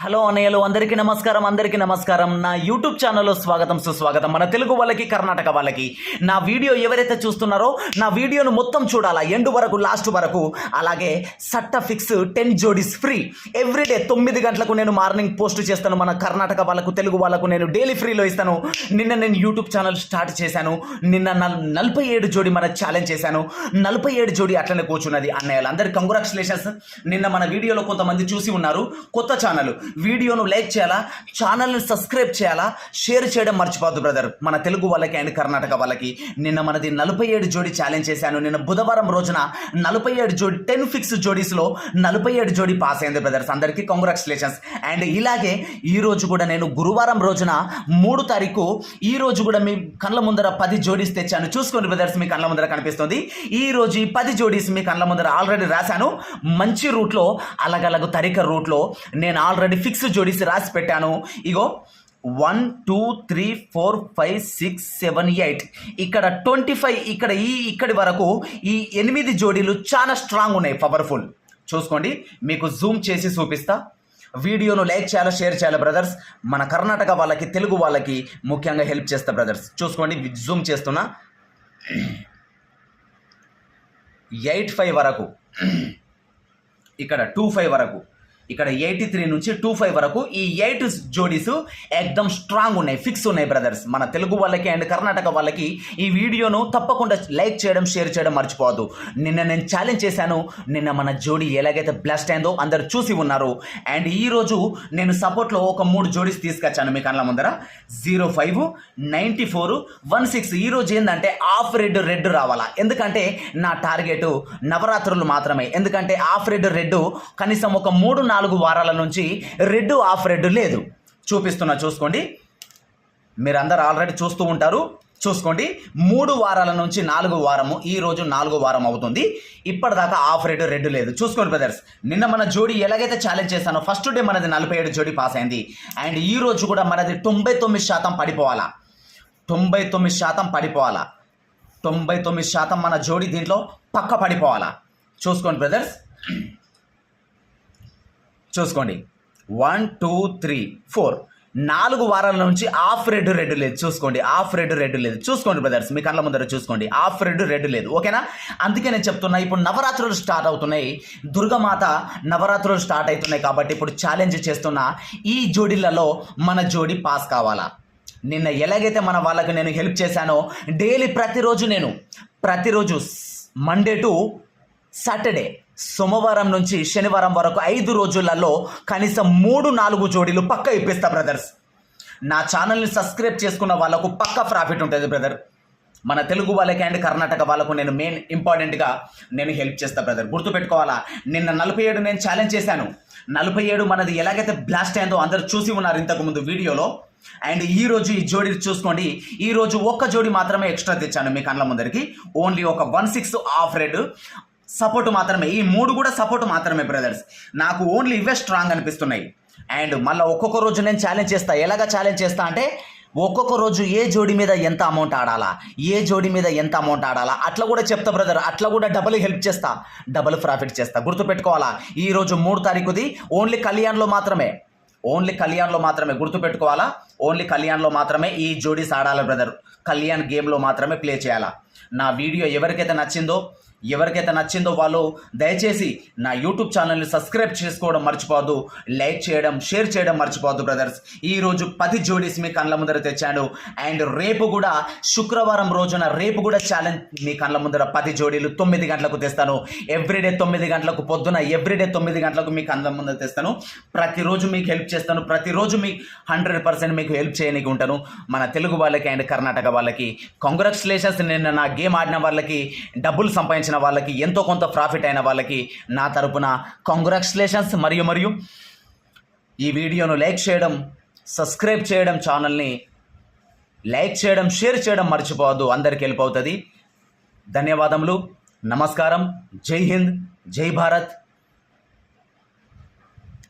Hello అన్నయ్యలు, అందరికీ నమస్కారం. నా యూట్యూబ్ ఛానల్లో స్వాగతం సుస్వాగతం. మన తెలుగు వాళ్ళకి, కర్ణాటక వాళ్ళకి నా వీడియో ఎవరైతే చూస్తున్నారో నా వీడియోను మొత్తం చూడాలా, ఎండు వరకు, లాస్ట్ వరకు. అలాగే సట్ట ఫిక్స్ 10 జోడీస్ ఫ్రీ ఎవ్రీడే 9 గంటలకు నేను మార్నింగ్ పోస్ట్ చేస్తాను. మన కర్ణాటక వాళ్ళకు, తెలుగు వాళ్ళకు నేను డైలీ ఫ్రీలో ఇస్తాను. నిన్న నేను యూట్యూబ్ ఛానల్ స్టార్ట్ చేశాను. నిన్న 47 జోడీ మన ఛాలెంజ్ చేశాను. 47 జోడీ అట్లనే కూర్చున్నది. అన్నయ్యలు అందరికి కంగ్రాచులేషన్స్. నిన్న మన వీడియోలో కొంతమంది చూసి ఉన్నారు. కొత్త ఛానల్, వీడియోను లైక్ చేయాలా, ఛానల్ని సబ్స్క్రైబ్ చేయాలా, షేర్ చేయడం మర్చిపోద్దు బ్రదర్. మన తెలుగు వాళ్ళకి అండ్ కర్ణాటక వాళ్ళకి నిన్న మనది 47 జోడీ ఛాలెంజ్ చేశాను. నిన్న బుధవారం రోజున 47 జోడీ 10 ఫిక్స్ జోడీస్లో 47 జోడీ పాస్ అయింది బ్రదర్స్. అందరికీ కంగ్రాచులేషన్స్. అండ్ ఇలాగే ఈ రోజు కూడా నేను గురువారం రోజున 3 తారీఖు ఈ రోజు కూడా మీ కళ్ళ ముందర 10 జోడీస్ తెచ్చాను. చూసుకోండి బ్రదర్స్, మీ కళ్ళ ముందర కనిపిస్తుంది. ఈ రోజు ఈ 10 జోడీస్ మీ కళ్ళ ముందర ఆల్రెడీ రాశాను. మంచి రూట్లో, అలగలగు తరిక రూట్లో నేను ఆల్రెడీ ఫిక్స్ జోడీస్ రాసి పెట్టాను. ఇగో 1 2 3 4 5 6 7 8 ఇక్కడ 25 ఇక్కడి వరకు ఈ 8 జోడీలు చాలా స్ట్రాంగ్ ఉన్నాయి, పవర్ఫుల్. చూసుకోండి, మీకు జూమ్ చేసి చూపిస్తా. వీడియోను లైక్ చేయాలా, షేర్ చేయాలి బ్రదర్స్. మన కర్ణాటక వాళ్ళకి, తెలుగు వాళ్ళకి ముఖ్యంగా హెల్ప్ చేస్తా బ్రదర్స్. చూసుకోండి, జూమ్ చేస్తున్నా. 85 వరకు, ఇక్కడ 25 వరకు, ఇక్కడ 83 నుంచి 25 వరకు ఈ 8 జోడీస్ ఎక్దమ్ స్ట్రాంగ్ ఉన్నాయి, ఫిక్స్ ఉన్నాయి బ్రదర్స్. మన తెలుగు వాళ్ళకి అండ్ కర్ణాటక వాళ్ళకి ఈ వీడియోను తప్పకుండా లైక్ చేయడం, షేర్ చేయడం మర్చిపోవద్దు. నిన్న నేను ఛాలెంజ్ చేశాను. నిన్న మన జోడీ ఎలాగైతే బ్లాస్ట్ అయిందో అందరు చూసి ఉన్నారు. అండ్ ఈరోజు నేను సపోర్ట్లో ఒక 3 జోడీస్ తీసుకొచ్చాను మీ కళ్ళ ముందర. 05, 94, 16. ఈరోజు ఏంటంటే ఆఫ్ రెడ్ రావాలా, ఎందుకంటే నా టార్గెట్ నవరాత్రులు మాత్రమే. ఎందుకంటే ఆఫ్ రెడ్ కనీసం ఒక 3-4 వారాల నుంచి రెడ్ ఆఫ్ రెడ్ లేదు. చూసుకోండి, మీరందరూ ఆల్రెడీ చూస్తూ ఉంటారు. చూసుకోండి, 3 వారాల నుంచి 4 వారము, ఈ రోజు 4 వారం అవుతుంది. ఇప్పటిదాకా ఆఫ్ రెడ్ లేదు. చూసుకోండి బ్రదర్స్, నిన్న మన జోడీ ఎలాగైతే ఛాలెంజ్ చేశానో ఫస్ట్ డే మనది 47 జోడీ పాస్ అయింది. అండ్ ఈ రోజు కూడా మనది 99% పడిపోవాలా, 99% పడిపోవాలా, 99% మన జోడీ దీంట్లో పక్క పడిపోవాలా. చూసుకోండి బ్రదర్స్, చూసుకోండి. 1 2 3 4 4 వారాల నుంచి ఆఫ్ రెడ్ లేదు. చూసుకోండి, ఆఫ్ రెడ్ లేదు. చూసుకోండి బ్రదర్స్, మీ కళ్ళ ముందర చూసుకోండి, ఆఫ్ రెడ్ లేదు. ఓకేనా? అందుకే నేను చెప్తున్నా, ఇప్పుడు నవరాత్రులు స్టార్ట్ అవుతున్నాయి, దుర్గామాత నవరాత్రులు స్టార్ట్ అవుతున్నాయి. కాబట్టి ఇప్పుడు ఛాలెంజ్ చేస్తున్న ఈ జోడీలలో మన జోడీ పాస్ కావాలా. నిన్న ఎలాగైతే మన వాళ్ళకి నేను హెల్ప్ చేశానో డైలీ ప్రతిరోజు మండే టు సాటర్డే, సోమవారం నుంచి శనివారం వరకు 5 రోజులలో కనీసం 3-4 జోడీలు పక్క ఇప్పిస్తా బ్రదర్స్. నా ఛానల్ని సబ్స్క్రైబ్ చేసుకున్న వాళ్ళకు పక్క ప్రాఫిట్ ఉంటుంది బ్రదర్. మన తెలుగు వాళ్ళకి అండ్ కర్ణాటక వాళ్ళకు నేను మెయిన్ ఇంపార్టెంట్గా నేను హెల్ప్ చేస్తా బ్రదర్. గుర్తుపెట్టుకోవాలా, నిన్న 47 నేను ఛాలెంజ్ చేశాను. 47 మనది ఎలాగైతే బ్లాస్ట్ అయిందో అందరు చూసి ఉన్నారు ఇంతకుముందు వీడియోలో. అండ్ ఈ రోజు ఈ జోడీ చూసుకోండి, ఈ రోజు ఒక్క జోడీ మాత్రమే ఎక్స్ట్రా తెచ్చాను మీ కళ్ళ ముందరికి. ఓన్లీ ఒక 16 ఆఫ్ రెడ్ సపోర్ట్ మాత్రమే. ఈ 3 కూడా సపోర్ట్ మాత్రమే బ్రదర్స్. నాకు ఓన్లీ ఇవే స్ట్రాంగ్ అనిపిస్తున్నాయి. అండ్ మళ్ళీ ఒక్కొక్క రోజు నేను ఛాలెంజ్ చేస్తా. ఎలాగా ఛాలెంజ్ చేస్తా అంటే ఒక్కొక్క రోజు ఏ జోడీ మీద ఎంత అమౌంట్ ఆడాలా, అట్లా కూడా చెప్తా బ్రదర్. అట్లా కూడా డబుల్ హెల్ప్ చేస్తా, డబుల్ ప్రాఫిట్ చేస్తా. గుర్తుపెట్టుకోవాలా, ఈ రోజు 3 తారీఖుది ఓన్లీ కళ్యాణ్లో మాత్రమే, గుర్తుపెట్టుకోవాలా. ఓన్లీ కళ్యాణ్లో మాత్రమే ఈ జోడీస్ ఆడాలి బ్రదర్. కళ్యాణ్ గేమ్లో మాత్రమే ప్లే చేయాలా. నా వీడియో ఎవరికైతే నచ్చిందో వాళ్ళు దయచేసి నా యూట్యూబ్ ఛానల్ని సబ్స్క్రైబ్ చేసుకోవడం మర్చిపోవద్దు, లైక్ చేయడం, షేర్ చేయడం మర్చిపోవద్దు బ్రదర్స్. ఈరోజు 10 జోడీస్ మీ కళ్ళ ముందర తెచ్చాను. అండ్ రేపు కూడా శుక్రవారం రోజున ఛాలెంజ్ మీ కళ్ళ ముందర 10 జోడీలు 9 గంటలకు తెస్తాను. ఎవ్రీడే 9 గంటలకు, పొద్దున ఎవ్రీడే 9 గంటలకు మీ కళ్ళ ముందర తెస్తాను. ప్రతిరోజు మీకు హెల్ప్ చేస్తాను. ప్రతిరోజు మీకు 100% మీకు హెల్ప్ చేయడానికి ఉంటాను. మన తెలుగు వాళ్ళకి అండ్ కర్ణాటక వాళ్ళకి కంగ్రాచులేషన్స్. నిన్న నా గేమ్ ఆడిన వాళ్ళకి, డబ్బులు సంపాదించిన వాళ్ళకి, ఎంతో కొంత ప్రాఫిట్ అయిన వాళ్ళకి నా తరపున కంగ్రాచులేషన్స్. మరియు ఈ వీడియోను లైక్ చేయడం, సబ్స్క్రైబ్ చేయడం, ఛానల్ని లైక్ చేయడం, షేర్ చేయడం మర్చిపోవద్దు. అందరికీ హెల్ప్ అవుతుంది. ధన్యవాదములు, నమస్కారం, జై హింద్, జై భారత్.